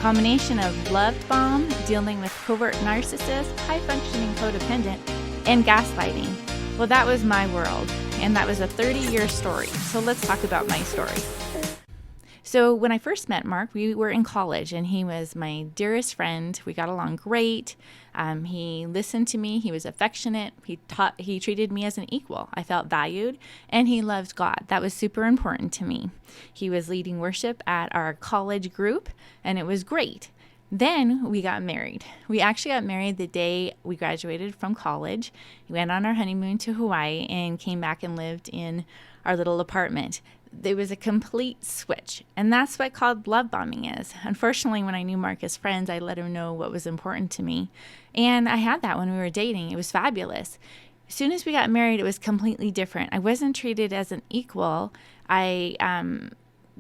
Combination of love bomb, dealing with covert narcissist, high-functioning codependent, and gaslighting. Well, that was my world, and that was a 30-year story. So let's talk about my story. So when I first met Mark, we were in college, and he was my dearest friend. We got along great. He listened to me. He was affectionate. He treated me as an equal. I felt valued, and he loved God. That was super important to me. He was leading worship at our college group, and it was great. Then we got married. We actually got married the day we graduated from college. We went on our honeymoon to Hawaii and came back and lived in our little apartment. There was a complete switch, and that's what called love bombing is. Unfortunately, when I knew Mark as friends, I let him know what was important to me, and I had that when we were dating. It was fabulous. As soon as we got married, it was completely different. I wasn't treated as an equal.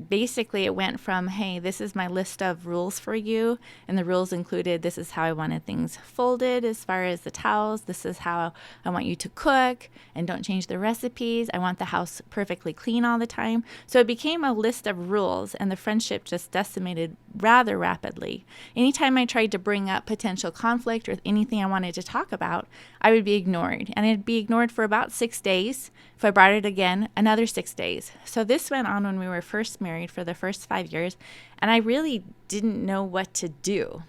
Basically, it went from, hey, this is my list of rules for you. And the rules included, this is how I wanted things folded as far as the towels. This is how I want you to cook, and don't change the recipes. I want the house perfectly clean all the time. So it became a list of rules, and the friendship just decimated rather rapidly. Anytime I tried to bring up potential conflict or anything I wanted to talk about, I would be ignored. And it'd be ignored for about 6 days. If I brought it again, another 6 days. So this went on when we were first married for the first 5 years, and I really didn't know what to do.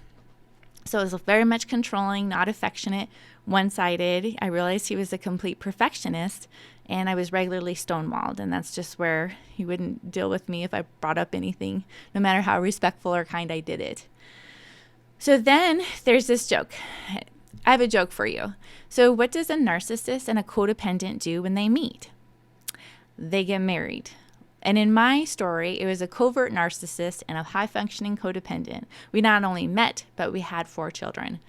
So it was very much controlling, not affectionate, one-sided. I realized he was a complete perfectionist, and I was regularly stonewalled, and that's just where he wouldn't deal with me if I brought up anything, no matter how respectful or kind I did it. So then there's this joke. I have a joke for you. So what does a narcissist and a codependent do when they meet? They get married. And in my story, it was a covert narcissist and a high-functioning codependent. We not only met, but we had 4 children.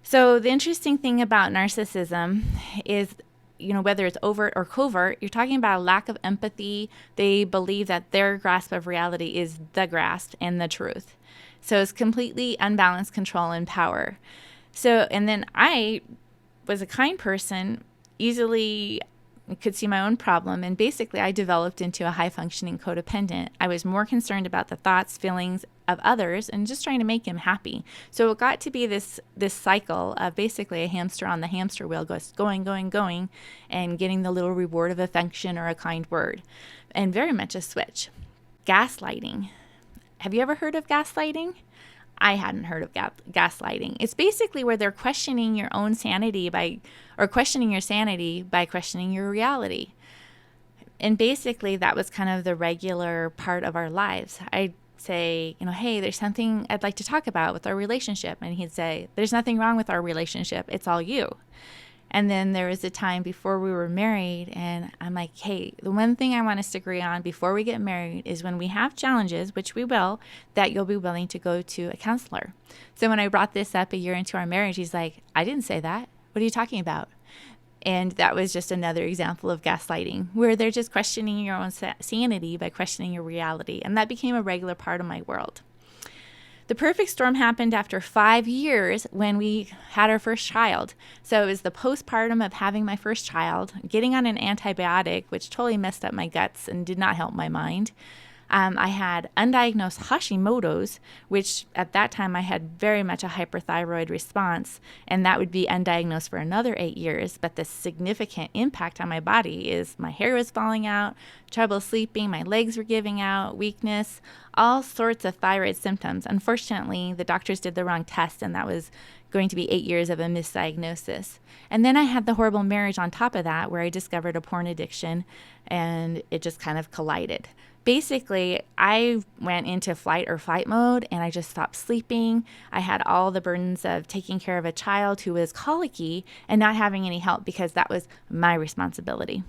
So the interesting thing about narcissism is, whether it's overt or covert, you're talking about a lack of empathy. They believe that their grasp of reality is the grasp and the truth. So it's completely unbalanced control and power. So, and then I was a kind person, easily could see my own problem, and basically I developed into a high-functioning codependent. I was more concerned about the thoughts, feelings of others, and just trying to make him happy. So it got to be this cycle of basically a hamster on the hamster wheel, going, and getting the little reward of affection or a kind word, and very much a switch. Gaslighting. Have you ever heard of gaslighting? I hadn't heard of gaslighting. It's basically where they're questioning your own sanity questioning your sanity by questioning your reality. And basically that was kind of the regular part of our lives. I'd say, hey, there's something I'd like to talk about with our relationship. And he'd say, there's nothing wrong with our relationship. It's all you. And then there was a time before we were married, and I'm like, hey, the one thing I want us to agree on before we get married is when we have challenges, which we will, that you'll be willing to go to a counselor. So when I brought this up a year into our marriage, he's like, I didn't say that. What are you talking about? And that was just another example of gaslighting, where they're just questioning your own sanity by questioning your reality. And that became a regular part of my world. The perfect storm happened after 5 years when we had our first child. So it was the postpartum of having my first child, getting on an antibiotic, which totally messed up my guts and did not help my mind. I had undiagnosed Hashimoto's, which at that time I had very much a hyperthyroid response, and that would be undiagnosed for another 8 years. But the significant impact on my body is my hair was falling out, trouble sleeping, my legs were giving out, weakness, all sorts of thyroid symptoms. Unfortunately, the doctors did the wrong test, and that was going to be 8 years of a misdiagnosis. And then I had the horrible marriage on top of that, where I discovered a porn addiction, and it just kind of collided. Basically, I went into flight or fight mode, and I just stopped sleeping. I had all the burdens of taking care of a child who was colicky and not having any help, because that was my responsibility.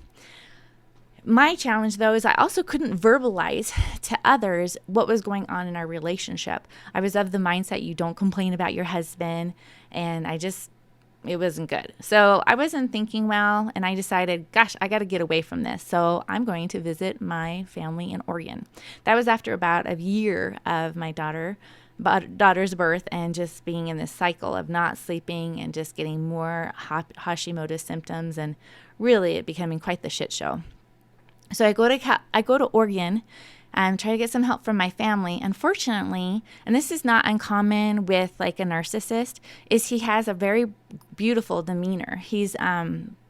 My challenge, though, is I also couldn't verbalize to others what was going on in our relationship. I was of the mindset, you don't complain about your husband, and it wasn't good. So I wasn't thinking well, and I decided, gosh, I got to get away from this. So I'm going to visit my family in Oregon. That was after about a year of my daughter's birth, and just being in this cycle of not sleeping and just getting more Hashimoto's symptoms, and really it becoming quite the shit show. So I go to Oregon try to get some help from my family. Unfortunately, and this is not uncommon with like a narcissist, is he has a very beautiful demeanor. He's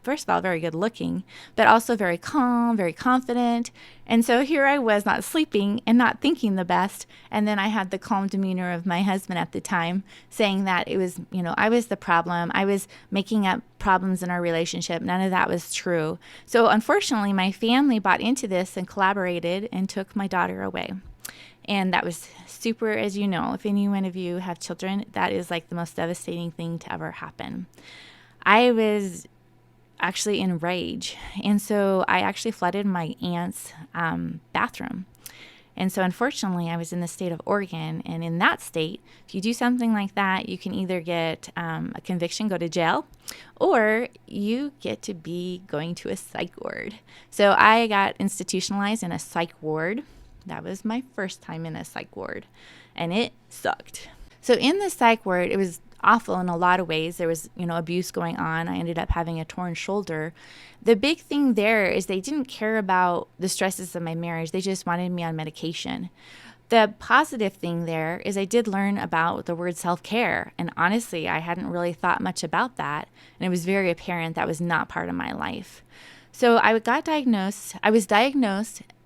first of all, very good looking, but also very calm, very confident. And so here I was not sleeping and not thinking the best. And then I had the calm demeanor of my husband at the time saying that it was, I was the problem. I was making up problems in our relationship. None of that was true. So unfortunately, my family bought into this and collaborated and took my daughter away. And that was super, as you know, if any one of you have children, that is like the most devastating thing to ever happen. I was actually in rage. And so I actually flooded my aunt's bathroom. And so unfortunately, I was in the state of Oregon. And in that state, if you do something like that, you can either get a conviction, go to jail, or you get to be going to a psych ward. So I got institutionalized in a psych ward. That was my first time in a psych ward. And it sucked. So in the psych ward, it was awful in a lot of ways. There was, abuse going on. I ended up having a torn shoulder. The big thing there is they didn't care about the stresses of my marriage. They just wanted me on medication. The positive thing there is I did learn about the word self-care. And honestly, I hadn't really thought much about that. And it was very apparent that was not part of my life. So I was diagnosed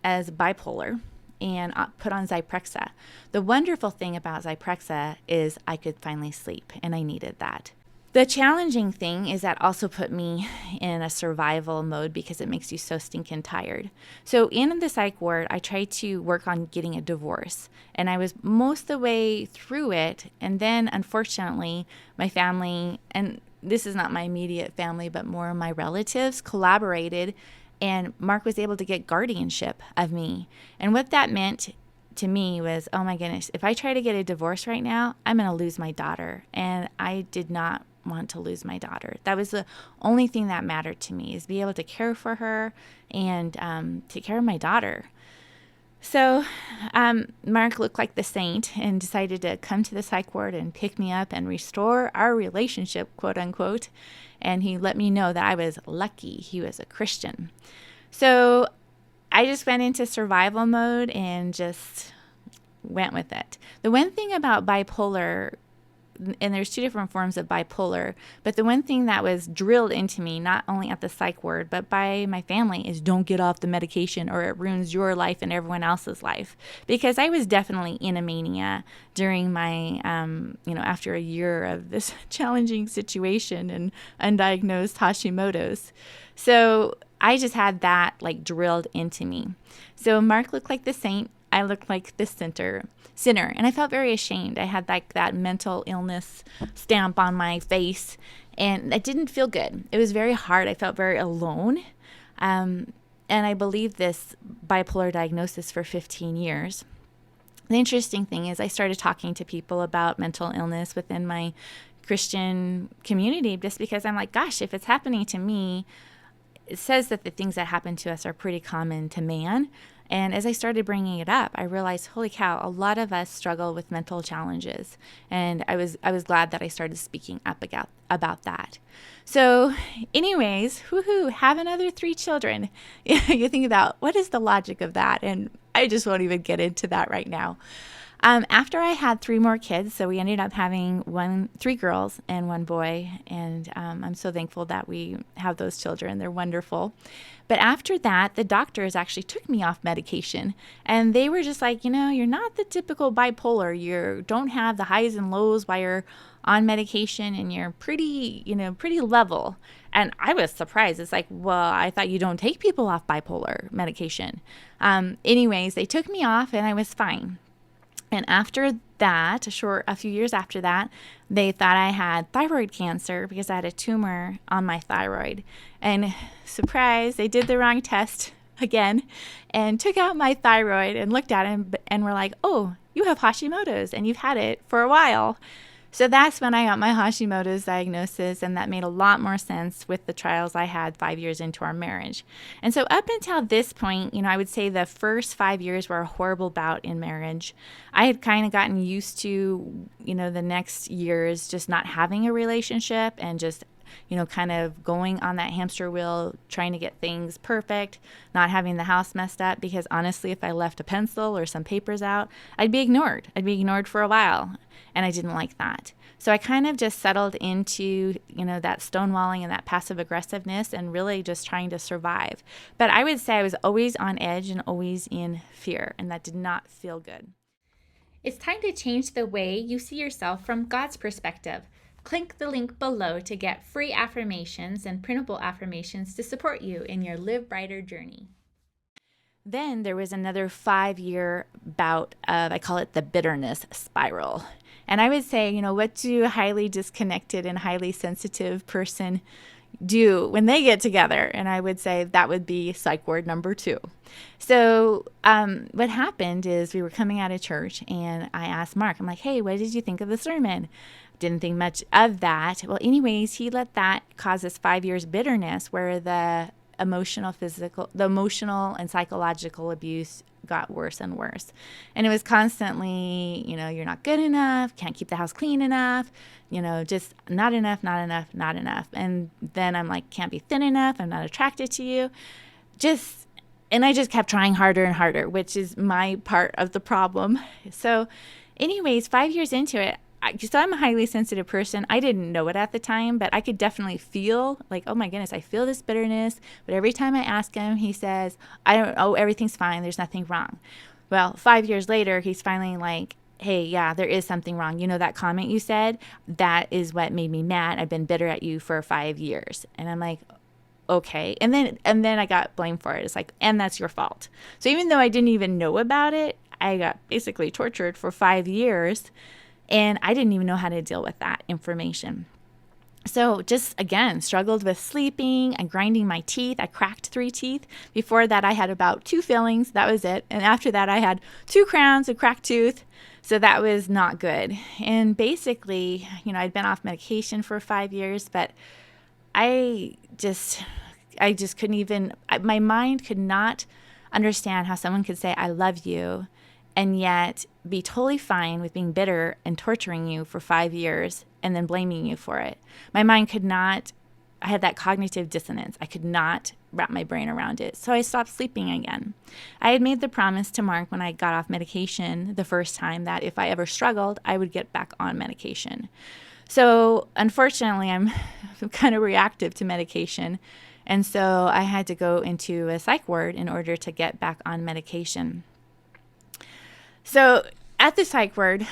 as bipolar and put on Zyprexa. The wonderful thing about Zyprexa is I could finally sleep, and I needed that. The challenging thing is that also put me in a survival mode because it makes you so stinking tired. So in the psych ward, I tried to work on getting a divorce, and I was most of the way through it. And then unfortunately, my family, and this is not my immediate family, but more my relatives, collaborated, and Mark was able to get guardianship of me. And what that meant to me was, oh my goodness, if I try to get a divorce right now, I'm going to lose my daughter. And I did not want to lose my daughter. That was the only thing that mattered to me, is be able to care for her and take care of my daughter. So Mark looked like the saint and decided to come to the psych ward and pick me up and restore our relationship, quote unquote. And he let me know that I was lucky he was a Christian. So I just went into survival mode and just went with it. The one thing about bipolar, and there's two different forms of bipolar, but the one thing that was drilled into me, not only at the psych ward, but by my family, is don't get off the medication or it ruins your life and everyone else's life. Because I was definitely in a mania during my, after a year of this challenging situation and undiagnosed Hashimoto's. So I just had that like drilled into me. So Mark looked like the saint. I looked like the sinner, and I felt very ashamed. I had like that mental illness stamp on my face, and it didn't feel good. It was very hard. I felt very alone, and I believed this bipolar diagnosis for 15 years. The interesting thing is I started talking to people about mental illness within my Christian community just because I'm like, gosh, if it's happening to me, it says that the things that happen to us are pretty common to man. And as I started bringing it up, I realized, holy cow, a lot of us struggle with mental challenges. And I was glad that I started speaking up about that. So anyways, woohoo, have another 3 children. You think about, what is the logic of that? And I just won't even get into that right now. After I had 3 more kids, so we ended up having 3 girls and 1 boy, and I'm so thankful that we have those children. They're wonderful. But after that, the doctors actually took me off medication, and they were just like, you're not the typical bipolar. You don't have the highs and lows while you're on medication, and you're pretty level. And I was surprised. It's like, well, I thought you don't take people off bipolar medication. Anyways, they took me off, and I was fine. And after that, a few years after that, they thought I had thyroid cancer because I had a tumor on my thyroid. And surprise, they did the wrong test again and took out my thyroid and looked at it and were like, oh, you have Hashimoto's and you've had it for a while. So that's when I got my Hashimoto's diagnosis, and that made a lot more sense with the trials I had 5 years into our marriage. And so up until this point, I would say the first 5 years were a horrible bout in marriage. I had kind of gotten used to, the next years just not having a relationship and just kind of going on that hamster wheel, trying to get things perfect, not having the house messed up, because honestly, if I left a pencil or some papers out, I'd be ignored. I'd be ignored for a while, and I didn't like that. So I kind of just settled into, that stonewalling and that passive aggressiveness and really just trying to survive. But I would say I was always on edge and always in fear, and that did not feel good. It's time to change the way you see yourself from God's perspective. Click the link below to get free affirmations and printable affirmations to support you in your Live Brighter journey. Then there was another 5-year bout of, I call it the bitterness spiral. And I would say, what do a highly disconnected and highly sensitive person do when they get together? And I would say that would be psych ward number 2. So what happened is we were coming out of church, and I asked Mark, I'm like, hey, what did you think of the sermon? Didn't think much of that. Well, anyways, he let that cause us 5 years bitterness, where the emotional and psychological abuse got worse and worse. And it was constantly, you're not good enough, can't keep the house clean enough, just not enough. And then I'm like, can't be thin enough, I'm not attracted to you. And I just kept trying harder and harder, which is my part of the problem. So anyways, 5 years into it, so I'm a highly sensitive person. I didn't know it at the time, but I could definitely feel like, oh my goodness, I feel this bitterness. But every time I ask him, he says, everything's fine. There's nothing wrong. Well, 5 years later, he's finally like, hey, yeah, there is something wrong. That comment you said, that is what made me mad. I've been bitter at you for 5 years. And I'm like, okay. And then I got blamed for it. It's like, and that's your fault. So even though I didn't even know about it, I got basically tortured for 5 years. And I didn't even know how to deal with that information. So just, again, struggled with sleeping and grinding my teeth. I cracked 3 teeth. Before that, I had about 2 fillings. That was it. And after that, I had 2 crowns, a cracked tooth. So that was not good. And basically, I'd been off medication for 5 years, but I just couldn't even, my mind could not understand how someone could say, I love you, and yet be totally fine with being bitter and torturing you for 5 years and then blaming you for it. My mind could not, I had that cognitive dissonance. I could not wrap my brain around it. So I stopped sleeping again. I had made the promise to Mark when I got off medication the first time that if I ever struggled, I would get back on medication. So unfortunately, I'm kind of reactive to medication. And so I had to go into a psych ward in order to get back on medication. So at the psych ward,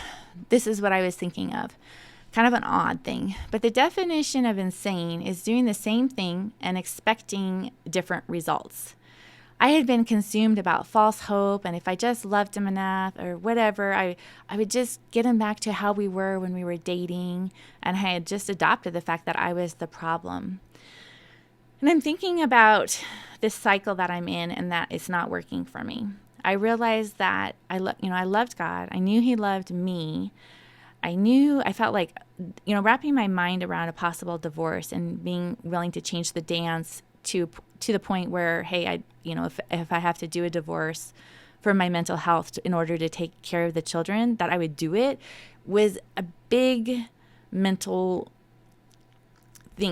this is what I was thinking of. Kind of an odd thing. But the definition of insane is doing the same thing and expecting different results. I had been consumed about false hope, and if I just loved him enough or whatever, I would just get him back to how we were when we were dating, and I had just adopted the fact that I was the problem. And I'm thinking about this cycle that I'm in and that it's not working for me. I realized that I loved God. I knew He loved me. I felt like, wrapping my mind around a possible divorce and being willing to change the dance to the point where, hey, if I have to do a divorce for my mental health in order to take care of the children, that I would do it, was a big mental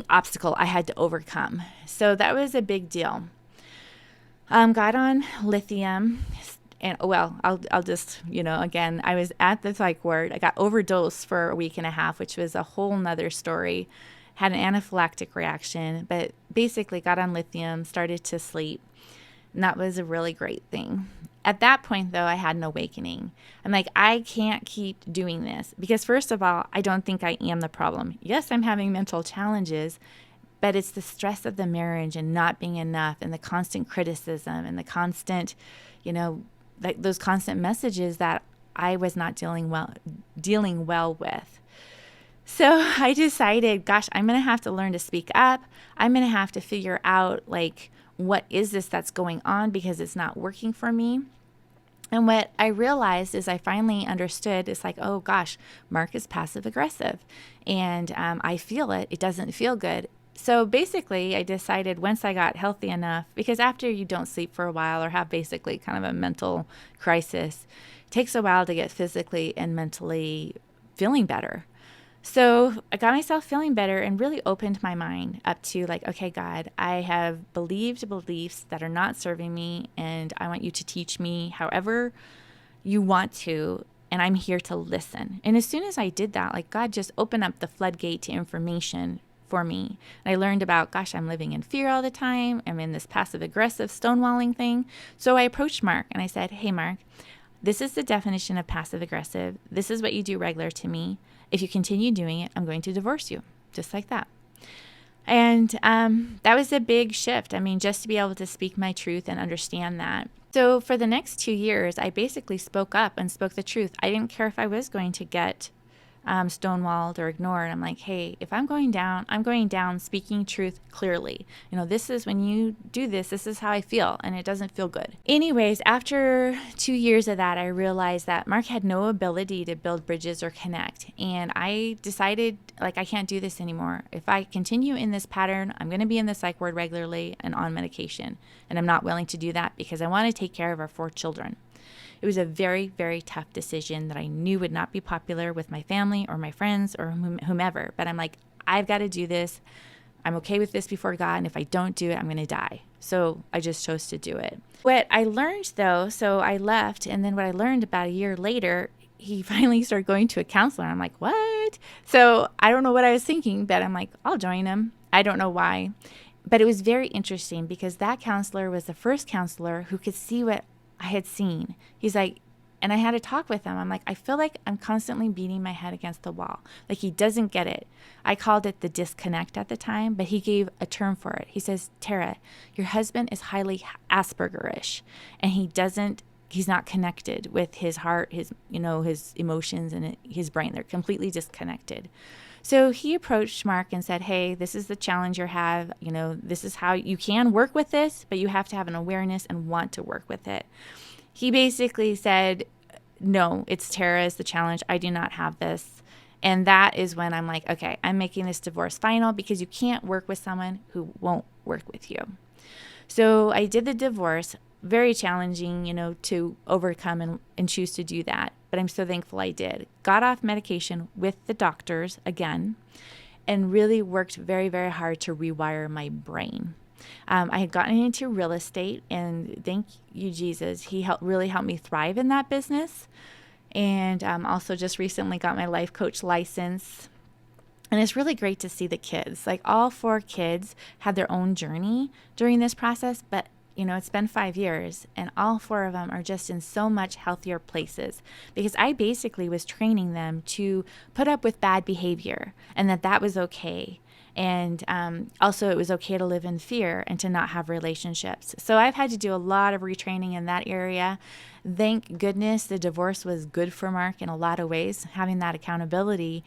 obstacle I had to overcome. So that was a big deal. Got on lithium, and I'll just, again, I was at the psych ward. I got overdosed for a week and a half, which was a whole nother story. Had an anaphylactic reaction, but basically got on lithium, started to sleep, and that was a really great thing. At that point, though, I had an awakening. I'm like, I can't keep doing this because, first of all, I don't think I am the problem. Yes, I'm having mental challenges, but it's the stress of the marriage and not being enough and the constant criticism and the constant, those constant messages that I was not dealing well with. So I decided, gosh, I'm going to have to learn to speak up. I'm going to have to figure out, what is this that's going on because it's not working for me. And what I realized is I finally understood, it's like, oh gosh, Mark is passive aggressive and I feel it. It doesn't feel good. So basically I decided once I got healthy enough, because after you don't sleep for a while or have basically kind of a mental crisis, it takes a while to get physically and mentally feeling better. So I got myself feeling better and really opened my mind up to like, okay, God, I have believed beliefs that are not serving me, and I want you to teach me however you want to, and I'm here to listen. And as soon as I did that, like God just opened up the floodgate to information for me. And I learned about, gosh, I'm living in fear all the time. I'm in this passive aggressive stonewalling thing. So I approached Mark and I said, hey, Mark, this is the definition of passive aggressive. This is what you do regular to me. If you continue doing it, I'm going to divorce you, just like that. And that was a big shift. I mean, just to be able to speak my truth and understand that. So for the next 2 years, I basically spoke up and spoke the truth. I didn't care if I was going to get stonewalled or ignored. I'm like, hey, if I'm going down speaking truth clearly. This is when you do this is how I feel, and it doesn't feel good. Anyways, after 2 years of that, I realized that Mark had no ability to build bridges or connect. And I decided, like, I can't do this anymore. If I continue in this pattern, I'm going to be in the psych ward regularly and on medication. And I'm not willing to do that because I want to take care of our 4 children. It was a very, very tough decision that I knew would not be popular with my family or my friends or whomever. But I'm like, I've got to do this. I'm okay with this before God. And if I don't do it, I'm going to die. So I just chose to do it. What I learned, though, so I left. And then what I learned about a year later, he finally started going to a counselor. I'm like, what? So I don't know what I was thinking, but I'm like, I'll join him. I don't know why. But it was very interesting because that counselor was the first counselor who could see what I had seen. He's like, and I had to talk with him. I'm like, I feel like I'm constantly beating my head against the wall. Like, he doesn't get it. I called it the disconnect at the time, but he gave a term for it. He says, Tara, your husband is highly Aspergerish, and he's not connected with his heart, his emotions and his brain. They're completely disconnected. So he approached Mark and said, hey, this is the challenge you have. This is how you can work with this, but you have to have an awareness and want to work with it. He basically said, no, it's Tara's the challenge. I do not have this. And that is when I'm like, okay, I'm making this divorce final because you can't work with someone who won't work with you. So I did the divorce. Very challenging, to overcome and choose to do that. But I'm so thankful I did. Got off medication with the doctors again and really worked very, very hard to rewire my brain. I had gotten into real estate, and thank you, Jesus, he really helped me thrive in that business. And also just recently got my life coach license. And it's really great to see the kids. Like, all 4 kids had their own journey during this process, but it's been 5 years, and all 4 of them are just in so much healthier places because I basically was training them to put up with bad behavior and that was okay. And also it was okay to live in fear and to not have relationships. So I've had to do a lot of retraining in that area. Thank goodness the divorce was good for Mark in a lot of ways, having that accountability.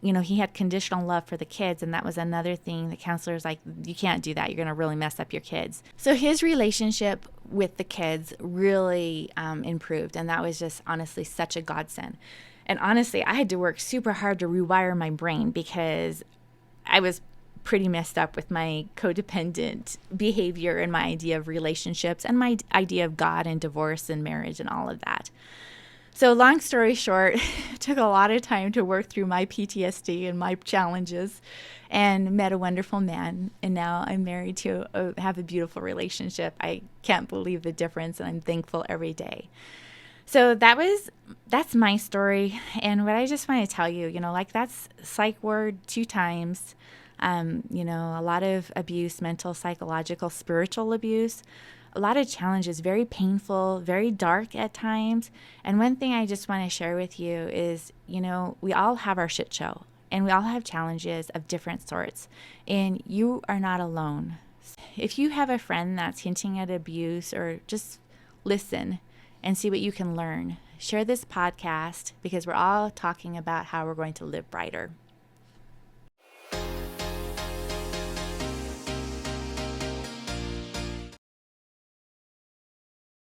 He had conditional love for the kids, and that was another thing. The counselor's like, you can't do that. You're going to really mess up your kids. So his relationship with the kids really improved, and that was just honestly such a godsend. And honestly, I had to work super hard to rewire my brain because I was pretty messed up with my codependent behavior and my idea of relationships and my idea of God and divorce and marriage and all of that. So long story short, it took a lot of time to work through my PTSD and my challenges, and met a wonderful man. And now I'm married to have a beautiful relationship. I can't believe the difference, and I'm thankful every day. So that's my story. And what I just want to tell you, that's psych ward 2 times, a lot of abuse, mental, psychological, spiritual abuse. A lot of challenges, very painful, very dark at times. And one thing I just want to share with you is, we all have our shit show, and we all have challenges of different sorts, and you are not alone. If you have a friend that's hinting at abuse, or just listen and see what you can learn, share this podcast because we're all talking about how we're going to live brighter.